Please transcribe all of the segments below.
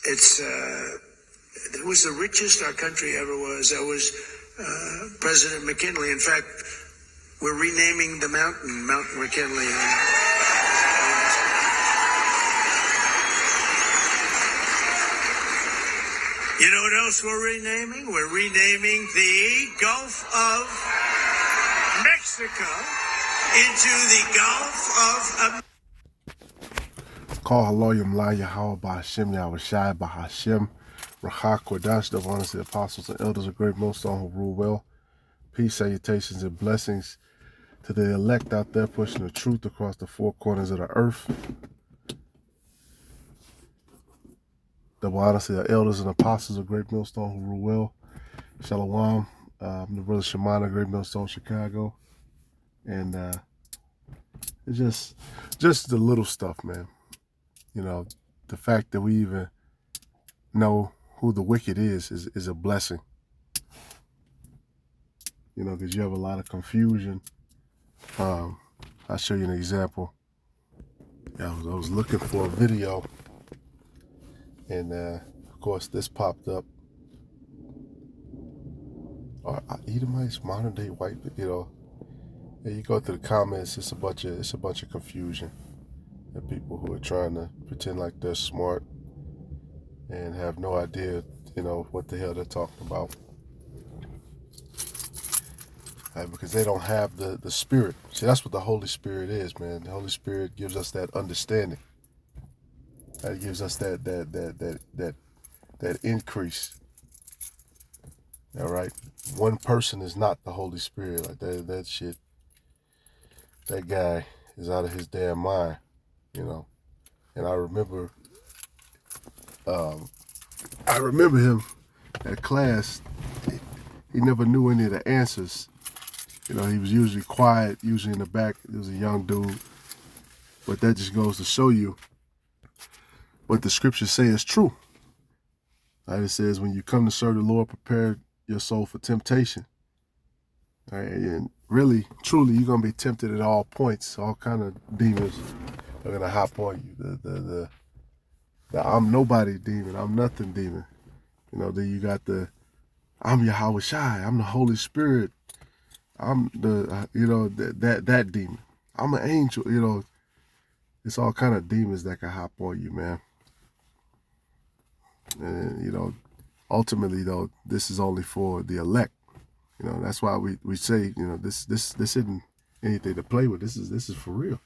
It was the richest our country ever was. That was President McKinley. In fact, we're renaming the mountain, Mount McKinley. You know what else we're renaming? We're renaming the Gulf of Mexico into the Gulf of Call Haloyim La Yahweh Bahashem Yahushai Bahashem Rachak Kodash, the honors the apostles and elders of Great Millstone who rule well. Peace, salutations, and blessings to the elect out there pushing the truth across the four corners of the earth. The honors the elders and apostles of Great Millstone who rule well. Shalom. I'm the brother Shemana, Great Millstone, Chicago. And it's just the little stuff, man. You know, the fact that we even know who the wicked is a blessing. You know, because you have a lot of confusion. I'll show you an example. I was looking for a video, and of course this popped up. Edomites, modern day white, you know. And you go through the comments, it's a bunch of confusion. And people who are trying to pretend like they're smart and have no idea, you know, what the hell they're talking about. Because they don't have the Spirit. See, that's what the Holy Spirit is, man. The Holy Spirit gives us that understanding. It gives us that increase. All right. One person is not the Holy Spirit. Like that shit. That guy is out of his damn mind, you know. And I remember him at class. He never knew any of the answers. You know, he was usually quiet, usually in the back. He was a young dude. But that just goes to show you what the scriptures say is true. Right? It says, when you come to serve the Lord, prepare your soul for temptation. All right? And really, truly, you're going to be tempted at all points. All kind of demons are going to hop on you. The I'm nobody demon. I'm nothing demon. You know, then you got I'm Yahweh Shai. I'm the Holy Spirit. I'm the, you know, that demon. I'm an angel, you know. It's all kind of demons that can hop on you, man. And, you know, ultimately, though, this is only for the elect. You know, that's why we say, you know, this isn't anything to play with. This is for real.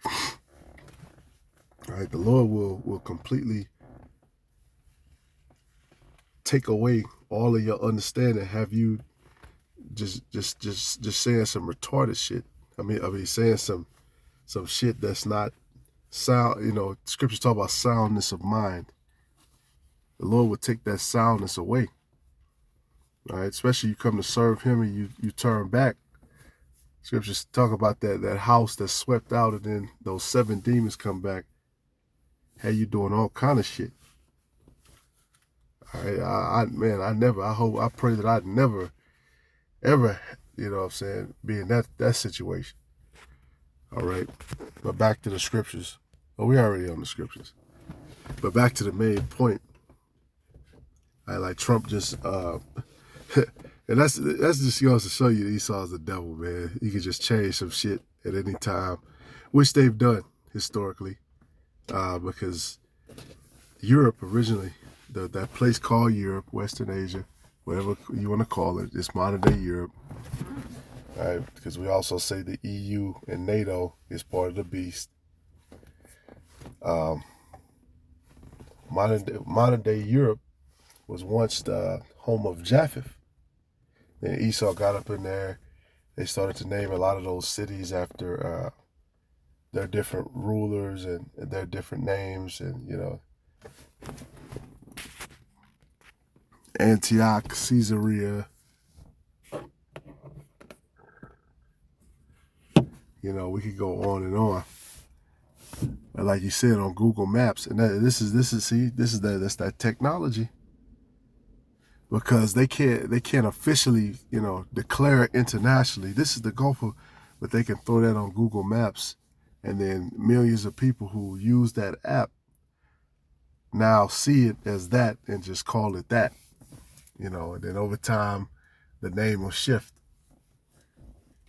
All right, the Lord will completely take away all of your understanding, have you just saying some retarded shit. I mean saying some shit that's not sound. You know, scriptures talk about soundness of mind. The Lord will take that soundness away. All right, especially you come to serve him and you turn back. Scriptures talk about that house that's swept out, and then those 7 demons come back. Hey, you doing all kind of shit. All right, I pray that I'd never, ever, you know what I'm saying, be in that situation. All right, but back to the scriptures. Well, we already on the scriptures. But back to the main point. Like Trump just, and that's just goes to show you that Esau's the devil, man. He can just change some shit at any time, which they've done historically, because Europe originally, that place called Europe, Western Asia, whatever you want to call it, it's modern day Europe. Right, because we also say the EU and NATO is part of the beast. Modern day Europe was once the home of Japheth. Then Esau got up in there. They started to name a lot of those cities after their different rulers and their different names, and you know, Antioch, Caesarea. You know, we could go on and on. But like you said, on Google Maps, and that's that technology. Because they can't officially, you know, declare it internationally. This is the Gulf of, but they can throw that on Google Maps, and then millions of people who use that app now see it as that and just call it that, you know. And then over time, the name will shift.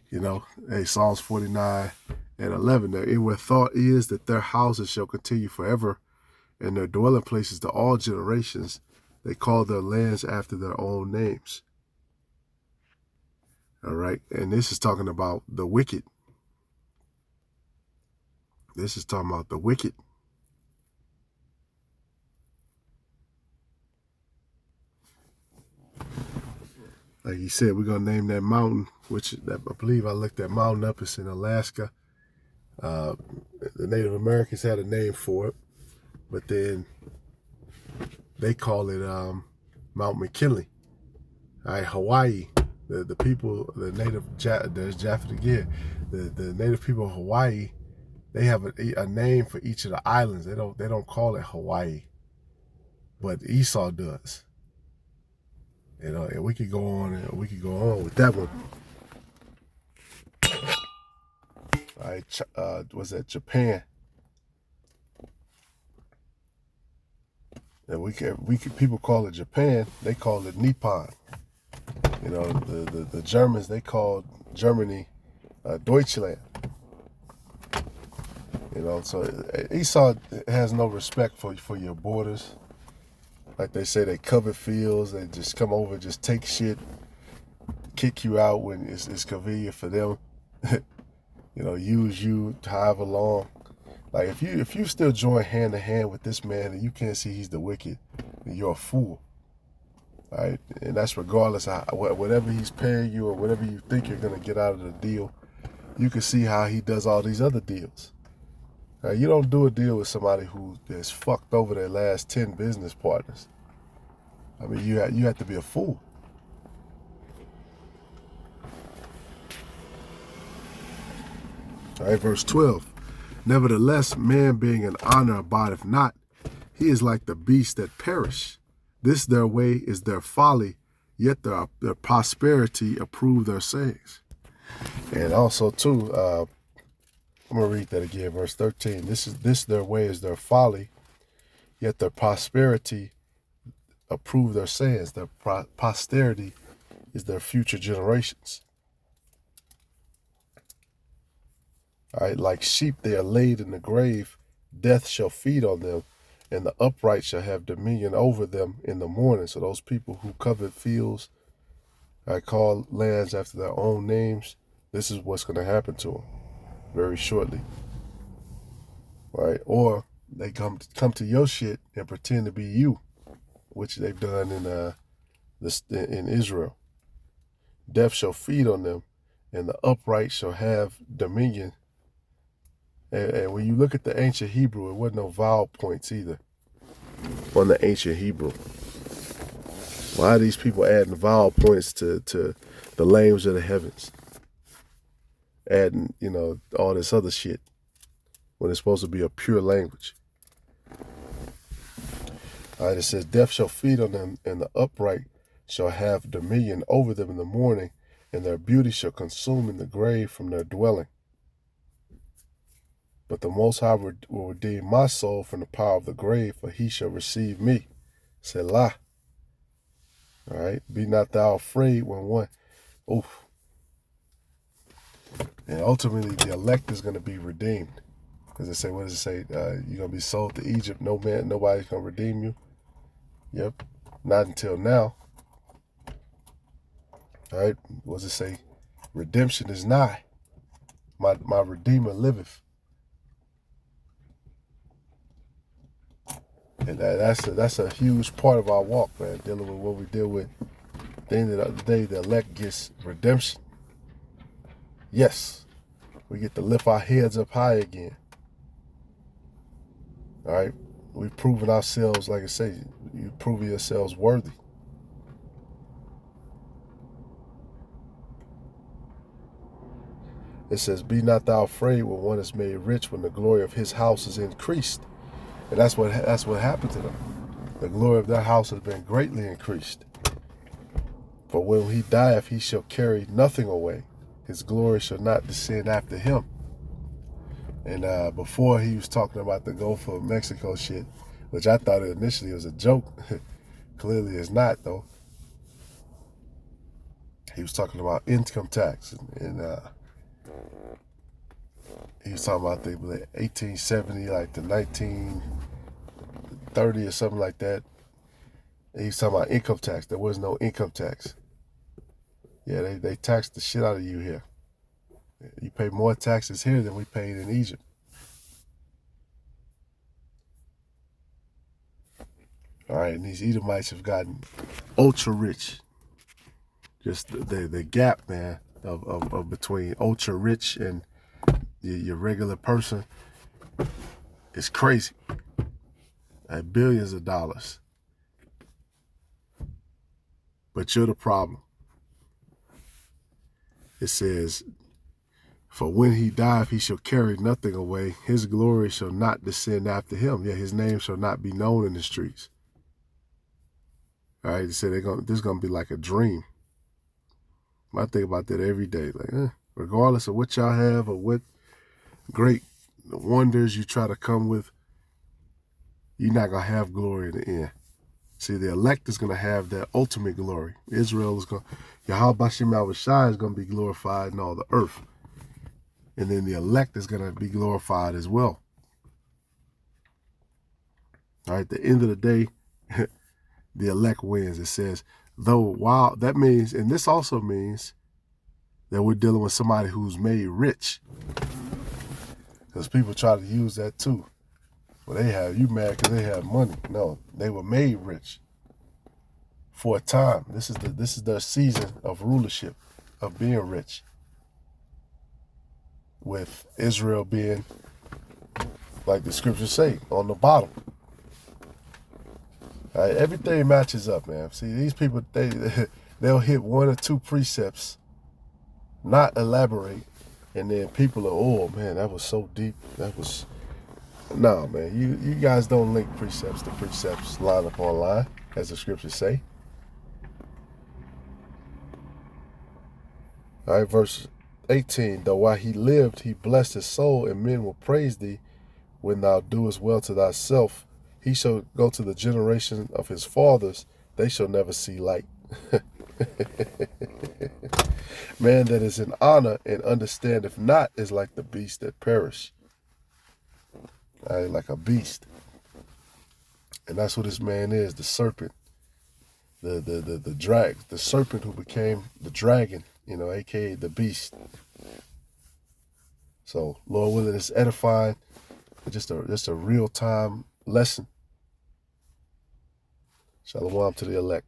You know, hey, Psalms 49:11. And where thought is that their houses shall continue forever, and their dwelling places to all generations. They call their lands after their own names. All right, and this is talking about the wicked. This is talking about the wicked. Like he said, we're going to name that mountain, which I believe I looked that mountain up. It's in Alaska. The Native Americans had a name for it, but then they call it Mount McKinley. All right, Hawaii. The people, the native, there's Jaffet again. The native people of Hawaii, they have a name for each of the islands. They don't call it Hawaii, but Esau does. You know, and we could go on with that one. All right, was that Japan? And we could people call it Japan. They call it Nippon. You know, the Germans, they called Germany Deutschland. You know, so Esau has no respect for your borders. Like they say, they covet fields. They just come over, just take shit, kick you out when it's convenient for them. You know, use you however long. Like if you still join hand to hand with this man and you can't see he's the wicked, then you're a fool. All right, and that's regardless of whatever he's paying you or whatever you think you're gonna get out of the deal. You can see how he does all these other deals. You don't do a deal with somebody who has fucked over their last 10 business partners. I mean, you have to be a fool. All right, verse 12. Nevertheless, man being in honor abideth not. He is like the beasts that perish. This their way is their folly, yet their prosperity approve their sayings. And also, too, I'm going to read that again, verse 13. This their way is their folly, yet their prosperity approve their sayings. Their posterity is their future generations. All right, like sheep they are laid in the grave, death shall feed on them, and the upright shall have dominion over them in the morning. So those people who covet fields, I call lands after their own names, this is what's going to happen to them very shortly. Right? Or they come to your shit and pretend to be you, which they've done in Israel. Death shall feed on them, and the upright shall have dominion. And when you look at the ancient Hebrew, it wasn't no vowel points either on the ancient Hebrew. Why are these people adding vowel points to the language of the heavens? Adding, you know, all this other shit when it's supposed to be a pure language. All right, it says, death shall feed on them, and the upright shall have dominion over them in the morning, and their beauty shall consume in the grave from their dwelling. But the Most High will redeem my soul from the power of the grave, for he shall receive me. Selah. All right, be not thou afraid when one. Oof. And ultimately, the elect is going to be redeemed. Because they say, what does it say? You're going to be sold to Egypt. Nobody's going to redeem you. Yep. Not until now. All right. What does it say? Redemption is nigh. My Redeemer liveth. And that's a huge part of our walk, man, dealing with what we deal with. At the end of the day, the elect gets redemption. Yes, we get to lift our heads up high again. All right, we've proven ourselves, like I say, you've proven yourselves worthy. It says, be not thou afraid when one is made rich, when the glory of his house is increased. And that's what happened to them. The glory of their house has been greatly increased. For when he dieth, he shall carry nothing away. His glory shall not descend after him. And before he was talking about the Gulf of Mexico shit, which I thought initially was a joke. Clearly it's not, though. He was talking about income tax, and he was talking about, I think, like 1870, like to 1930 or something like that. And he was talking about income tax. There was no income tax. Yeah, they taxed the shit out of you here. You pay more taxes here than we paid in Egypt. All right, and these Edomites have gotten ultra rich. Just the gap, man, of between ultra rich and your regular person is crazy. At billions of dollars. But you're the problem. It says, for when he dieth, he shall carry nothing away. His glory shall not descend after him. Yeah, his name shall not be known in the streets. All right, they said this is going to be like a dream. I think about that every day. Like, regardless of what y'all have or what great wonders you try to come with, you're not going to have glory in the end. See, the elect is going to have that ultimate glory. Israel is going to, Yahweh Bashim Al-Shai is going to be glorified in all the earth. And then the elect is going to be glorified as well. All right, at the end of the day, the elect wins. It says, while that means, and this also means that we're dealing with somebody who's made rich. Because people try to use that too. Well, you mad because they have money. No, they were made rich for a time. This is their season of rulership, of being rich. With Israel being, like the scriptures say, on the bottom. All right, everything matches up, man. See, these people, they'll hit one or two precepts, not elaborate, and then people are, oh man, that was so deep. That was, no, man. You guys don't link precepts to precepts line upon line, as the scriptures say. All right, verse 18, though while he lived, he blessed his soul, and men will praise thee when thou doest well to thyself. He shall go to the generation of his fathers, they shall never see light. Man that is in honor and understandeth not is like the beast that perish. All right, like a beast. And that's what this man is, the serpent. The serpent who became the dragon, aka the beast. So, Lord willing, it's edifying. Just a real-time lesson. Shalom to the elect.